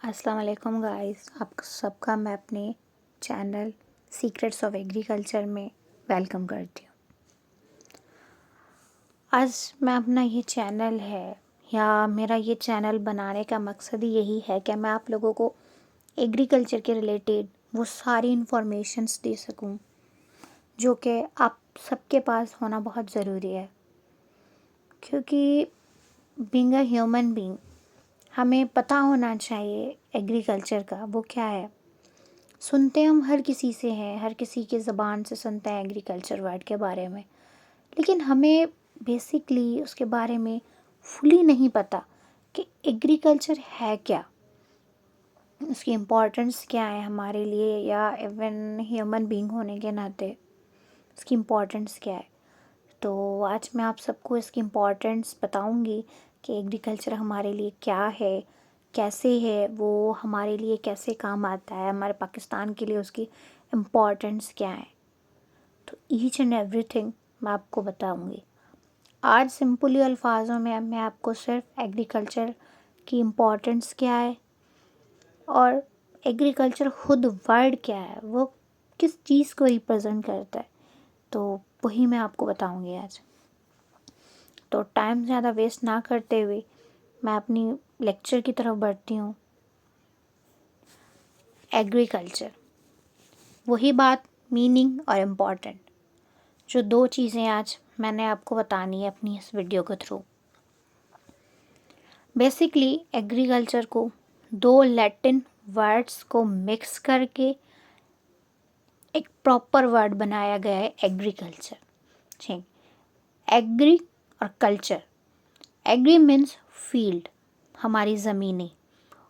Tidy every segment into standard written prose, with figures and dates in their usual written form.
अस्सलाम वालेकुम गाइस, आप सबका मैं अपने चैनल सीक्रेट्स ऑफ एग्रीकल्चर में वेलकम करती हूँ। आज मैं अपना ये चैनल है या मेरा ये चैनल बनाने का मकसद ही यही है कि मैं आप लोगों को एग्रीकल्चर के रिलेटेड वो सारी इंफॉर्मेशंस दे सकूँ जो कि आप सबके पास होना बहुत ज़रूरी है, क्योंकि बीइंग अ ह्यूमन बीइंग हमें पता होना चाहिए एग्रीकल्चर का वो क्या है। सुनते हम हर किसी से हैं, हर किसी की ज़बान से सुनते हैं एग्रीकल्चर वर्ड के बारे में, लेकिन हमें बेसिकली उसके बारे में फुली नहीं पता कि एग्रीकल्चर है क्या, उसकी इम्पोर्टेंस क्या है हमारे लिए या इवन ह्यूमन बीइंग होने के नाते उसकी इम्पोर्टेंस क्या है। तो आज मैं आप सबको इसकी इम्पोर्टेंस बताऊंगी कि एग्रीकल्चर हमारे लिए क्या है, कैसे है, वो हमारे लिए कैसे काम आता है, हमारे पाकिस्तान के लिए उसकी इम्पोर्टेंस क्या है। तो ईच एंड एवरीथिंग मैं आपको बताऊंगी। आज सिंपली अल्फाजों में मैं आपको सिर्फ एग्रीकल्चर की इम्पोर्टेंस क्या है और एग्रीकल्चर खुद वर्ड क्या है, वो किस चीज़ को रिप्रेजेंट करता है, तो वही मैं आपको बताऊंगी आज। तो टाइम ज़्यादा वेस्ट ना करते हुए मैं अपनी लेक्चर की तरफ बढ़ती हूँ। एग्रीकल्चर, वही बात, मीनिंग और इम्पॉर्टेंट, जो दो चीज़ें आज मैंने आपको बतानी है अपनी इस वीडियो के थ्रू। बेसिकली एग्रीकल्चर को दो लैटिन वर्ड्स को मिक्स करके एक प्रॉपर वर्ड बनाया गया है एग्रीकल्चर। ठीक, एग्री और कल्चर। एग्री मीन्स फील्ड, हमारी ज़मीनें,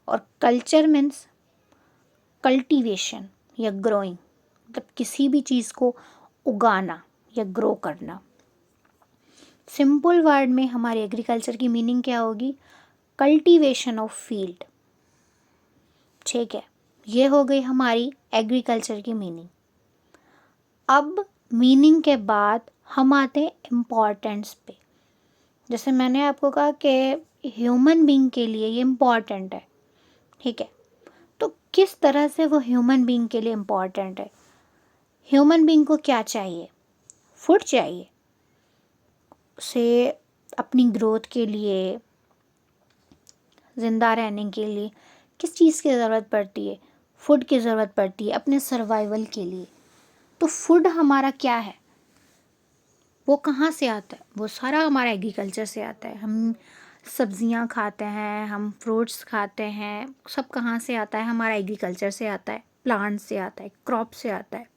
और कल्चर मीन्स कल्टीवेशन या ग्रोइंग, मतलब किसी भी चीज़ को उगाना या ग्रो करना। सिंपल वर्ड में हमारे एग्रीकल्चर की मीनिंग क्या होगी? Cultivation of field. ठीक है, ये हो गई हमारी एग्रीकल्चर की मीनिंग। अब मीनिंग के बाद हम आते हैं इम्पॉर्टेंस पे। जैसे मैंने आपको कहा कि ह्यूमन बीइंग के लिए ये इम्पॉर्टेंट है, ठीक है, तो किस तरह से वो ह्यूमन बीइंग के लिए इम्पॉर्टेंट है? ह्यूमन बीइंग को क्या चाहिए? फूड चाहिए उसे अपनी ग्रोथ के लिए, ज़िंदा रहने के लिए किस चीज़ की ज़रूरत पड़ती है? फूड की ज़रूरत पड़ती है अपने सर्वाइवल के लिए। तो फूड हमारा क्या है, वो कहाँ से आता है? वो सारा हमारा एग्रीकल्चर से आता है। हम सब्जियां खाते हैं, हम फ्रूट्स खाते हैं, सब कहाँ से आता है? हमारा एग्रीकल्चर से आता है, प्लांट से आता है, क्रॉप से आता है।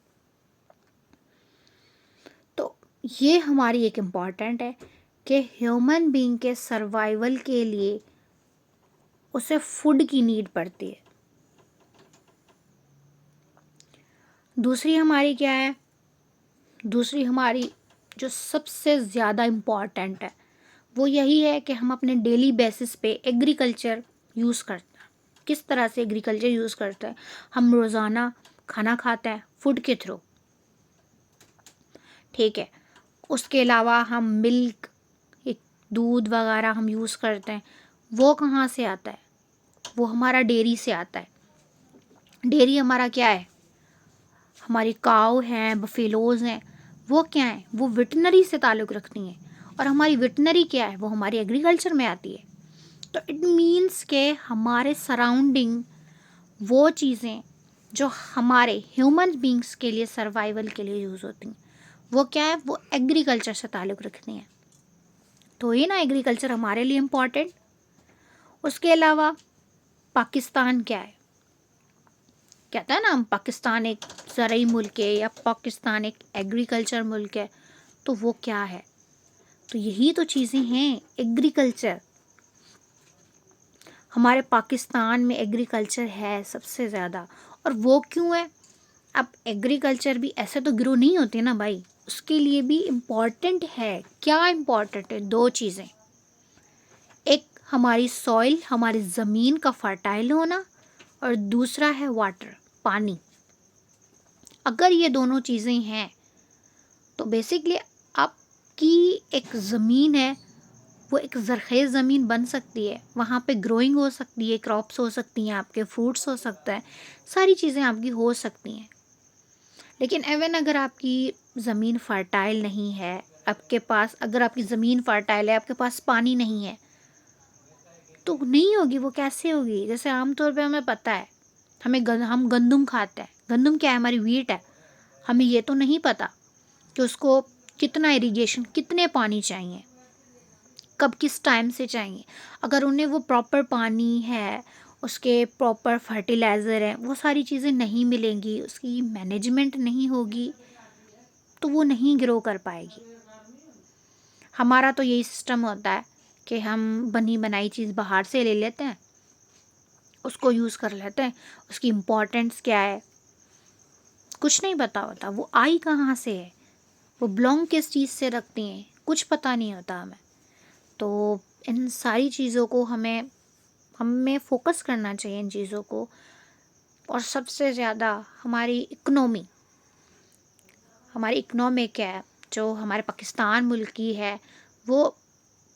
तो ये हमारी एक इम्पॉर्टेंट है कि ह्यूमन बीइंग के सर्वाइवल के लिए उसे फूड की नीड पड़ती है। दूसरी हमारी क्या है? दूसरी हमारी जो सबसे ज़्यादा इम्पॉर्टेंट है वो यही है कि हम अपने डेली बेसिस पे एग्रीकल्चर यूज़ करते हैं। किस तरह से एग्रीकल्चर यूज़ करते हैं? हम रोज़ाना खाना खाते हैं फूड के थ्रू, ठीक है। उसके अलावा हम मिल्क, एक दूध वगैरह हम यूज़ करते हैं, वो कहाँ से आता है? वो हमारा डेयरी से आता है। डेयरी हमारा क्या है? हमारी काऊ हैं, बफेलोज़ हैं, वो क्या हैं? वो वेटनरी से ताल्लुक़ रखती हैं। और हमारी वेटनरी क्या है? वो हमारी एग्रीकल्चर में आती है। तो इट मीन्स के हमारे सराउंडिंग वो चीज़ें जो हमारे ह्यूमन बींग्स के लिए, सर्वाइवल के लिए यूज़ होती हैं, वो क्या है? वो एग्रीकल्चर से ताल्लुक़ रखती हैं। तो ये ना एग्रीकल्चर हमारे लिए इम्पॉर्टेंट। उसके अलावा पाकिस्तान क्या है? कहता है ना हम, पाकिस्तान एक ज़रूरी मुल्क है या पाकिस्तान एक एग्रीकल्चर मुल्क है। तो वो क्या है? तो यही तो चीज़ें हैं एग्रीकल्चर। हमारे पाकिस्तान में एग्रीकल्चर है सबसे ज़्यादा। और वो क्यों है? अब एग्रीकल्चर भी ऐसे तो ग्रो नहीं होती ना भाई, उसके लिए भी इम्पॉर्टेंट है। क्या इम्पॉर्टेंट है? दो चीज़ें, एक हमारी सॉइल, हमारी ज़मीन का फर्टाइल होना, और दूसरा है वाटर, पानी। अगर ये दोनों चीज़ें हैं तो बेसिकली आपकी एक ज़मीन है वो एक ज़रख़ेज़ ज़मीन बन सकती है, वहाँ पे ग्रोइंग हो सकती है, क्रॉप्स हो सकती हैं, आपके फ्रूट्स हो सकता है, सारी चीज़ें आपकी हो सकती हैं। लेकिन इवन अगर आपकी ज़मीन फर्टाइल नहीं है, आपके पास अगर आपकी ज़मीन फर्टाइल है, आपके पास पानी नहीं है, तो नहीं होगी, वो कैसे होगी? जैसे आम तौर पे हमें पता है, हम गंदुम खाते हैं। गंदुम क्या है? हमारी व्हीट है। हमें ये तो नहीं पता कि उसको कितना इरिगेशन, कितने पानी चाहिए, कब किस टाइम से चाहिए। अगर उन्हें वो प्रॉपर पानी है, उसके प्रॉपर फर्टिलाइज़र हैं, वो सारी चीज़ें नहीं मिलेंगी, उसकी मैनेजमेंट नहीं होगी, तो वो नहीं ग्रो कर पाएगी। हमारा तो यही सिस्टम होता है कि हम बनी बनाई चीज़ बाहर से ले लेते हैं, उसको यूज़ कर लेते हैं, उसकी इम्पोर्टेंस क्या है, कुछ नहीं पता होता, वो आई कहाँ से है, वो बिलॉन्ग किस चीज़ से रखती हैं, कुछ पता नहीं होता हमें। तो इन सारी चीज़ों को हमें हमें फ़ोकस करना चाहिए इन चीज़ों को। और सबसे ज़्यादा हमारी इकनॉमी क्या है, जो हमारे पाकिस्तान मुल्क की है, वो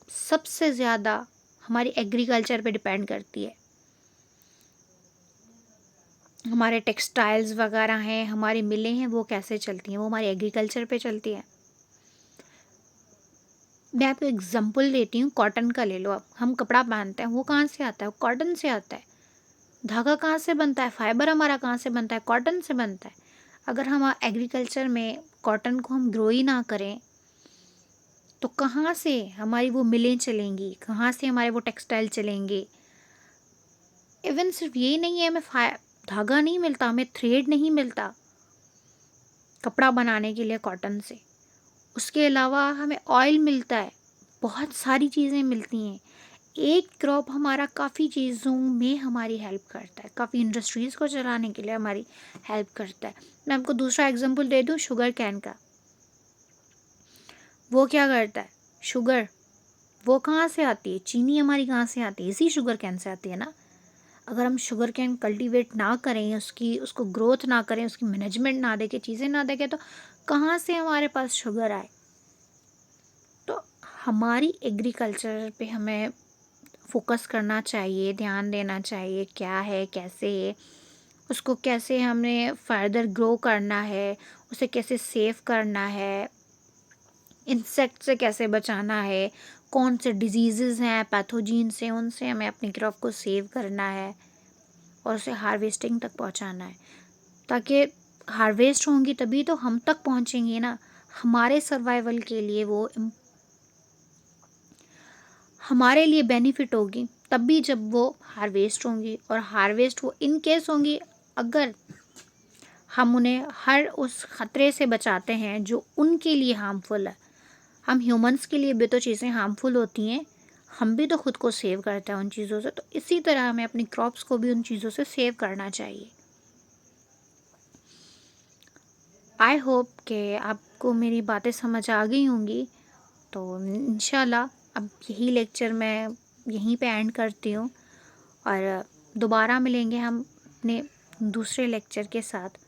सबसे ज़्यादा हमारी एग्रीकल्चर पे डिपेंड करती है। हमारे टेक्सटाइल्स वगैरह हैं, हमारी मिलें हैं, वो कैसे चलती हैं? वो हमारी एग्रीकल्चर पे चलती हैं। मैं आपको एग्ज़ाम्पल देती हूँ, कॉटन का ले लो आप। हम कपड़ा पहनते हैं, वो कहाँ से आता है? वो कॉटन से आता है। धागा कहाँ से बनता है? फाइबर हमारा कहाँ से बनता है? कॉटन से बनता है। अगर हम एग्रीकल्चर में कॉटन को हम ग्रो ही ना करें, तो कहाँ से हमारी वो मिलें चलेंगी? कहाँ से हमारे वो टेक्सटाइल चलेंगे? इवन सिर्फ यही नहीं है, हमें धागा नहीं मिलता, हमें थ्रेड नहीं मिलता कपड़ा बनाने के लिए कॉटन से। उसके अलावा हमें ऑयल मिलता है, बहुत सारी चीज़ें मिलती हैं। एक क्रॉप हमारा काफ़ी चीज़ों में हमारी हेल्प करता है, काफ़ी इंडस्ट्रीज़ को चलाने के लिए हमारी हेल्प करता है। मैं आपको दूसरा एग्जांपल दे दूँ, शुगर कैन का। वो क्या करता है? शुगर, वो कहाँ से आती है? चीनी हमारी कहाँ से आती है? इसी शुगर कैन से आती है ना। अगर हम शुगर कैन कल्टीवेट ना करें, उसको ग्रोथ ना करें, उसकी मैनेजमेंट ना देखें, चीज़ें ना देखें, तो कहाँ से हमारे पास शुगर आए? तो हमारी एग्रीकल्चर पे हमें फ़ोकस करना चाहिए, ध्यान देना चाहिए, क्या है, कैसे है, उसको कैसे हमें फ़र्दर ग्रो करना है, उसे कैसे सेव करना है, इंसेक्ट से कैसे बचाना है, कौन से डिजीज़ेज़ हैं, पैथोजेन्स हैं, उनसे हमें अपनी क्रॉप को सेव करना है और उसे हार्वेस्टिंग तक पहुंचाना है। ताकि हार्वेस्ट होंगी तभी तो हम तक पहुंचेंगी ना। हमारे सर्वाइवल के लिए वो हमारे लिए बेनिफिट होगी तभी जब वो हार्वेस्ट होंगी। और हार्वेस्ट वो इन केस होंगी अगर हम उन्हें हर उस ख़तरे से बचाते हैं जो उनके लिए हार्मफुल है। हम ह्यूमंस के लिए भी तो चीज़ें हार्मफुल होती हैं, हम भी तो खुद को सेव करते हैं उन चीज़ों से। तो इसी तरह हमें अपनी क्रॉप्स को भी उन चीज़ों से सेव करना चाहिए। आई होप कि आपको मेरी बातें समझ आ गई होंगी। तो इंशाल्लाह अब यही लेक्चर मैं यहीं पे एंड करती हूँ और दोबारा मिलेंगे हम अपने दूसरे लेक्चर के साथ।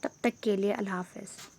तब तक के लिए अल्लाह हाफ़िज़।